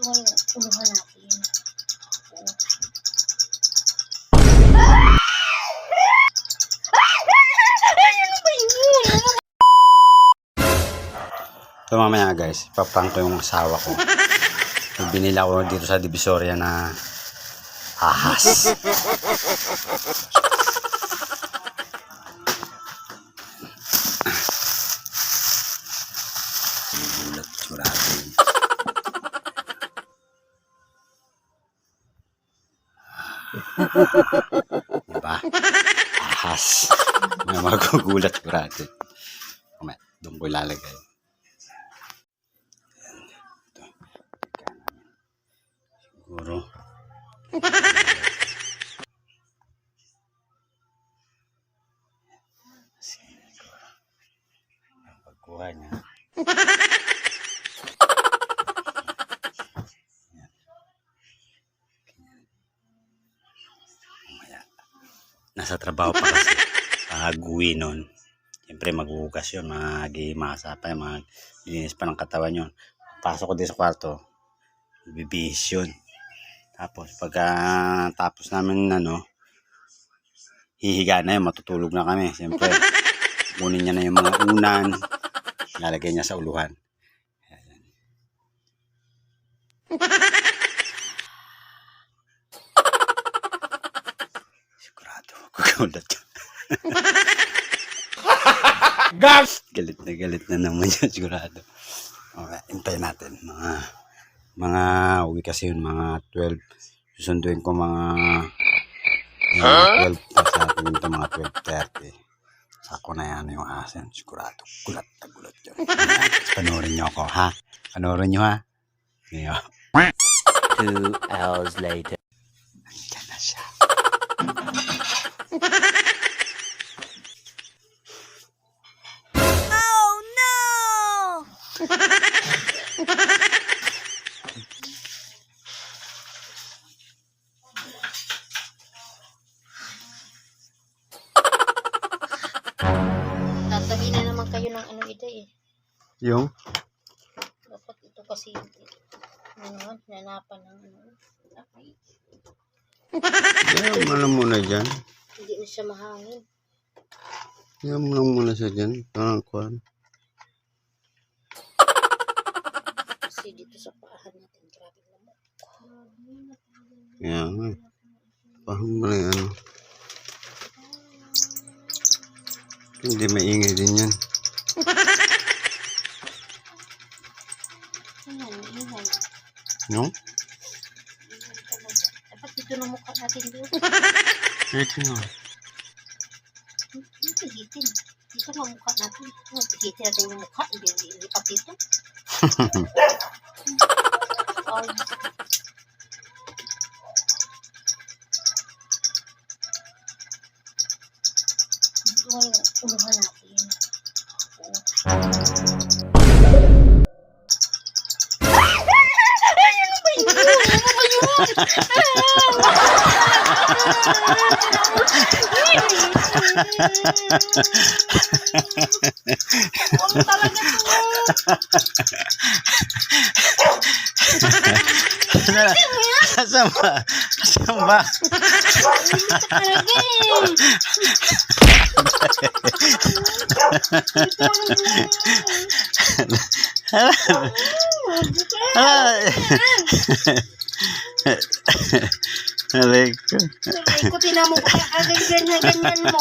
ngayon, unahan natin. So mamaya guys, ipaprank ko yung asawa ko. Binila ko dito sa Divisoria na ahas. Gulat sigurado. Diba? Ahas. May magugulat sigurado. Mamaya, doon ko ilalagay. Siguro. Siguro. Ang pagkuha niya. Nasa trabaho pa kasi. Pag-uwi nun. Siyempre maghuhugas yun. Mag-imasa pa. Maglinis pa ng katawan yun. Pasok ko din sa kwarto. Bibihis yun. Tapos pagka tapos namin hihiga na yun, matutulog na kami. Siyempre, kunin niya na yung mga unan, lalagay niya sa uluhan. Sigurado, gugulat yun. Galit na naman yun, sigurado. Okay, hintayin natin. Mga uwi kasi yun, mga 12. Susunduin ko mga 12 sa atin ito, mga 12:30. Sako na yan yung asin. Sigurado, gulat na gulat yun. Panoorin nyo ako, ha? Panoorin nyo, ha? Ngayon. 2 hours later. Nandiyan na siya. Oh no! Tatabi na naman kayo ng ito eh. Yung? Dapat ito kasi nanapan ng okay. Yan mo lang muna dyan. Hindi na siya mahangin. Yan mo lang muna siya dyan. Parang kuhan. Kasi dito sa paahan natin, grabe naman. Yan nga. Pahang mo na yung Hindi maingay din yan. Ayan, ingay. No? Dapat dito na mukha natin doon. Ito nga. Hitin. Dito na mukha natin. Hitin natin yung mukha. Hindi pa dito. Ay. Dito ngayon, unahan natin. Ano talaga Asan ba? Asan ba? Aray ko. Aray ko, tinan mo pa ganyan mo.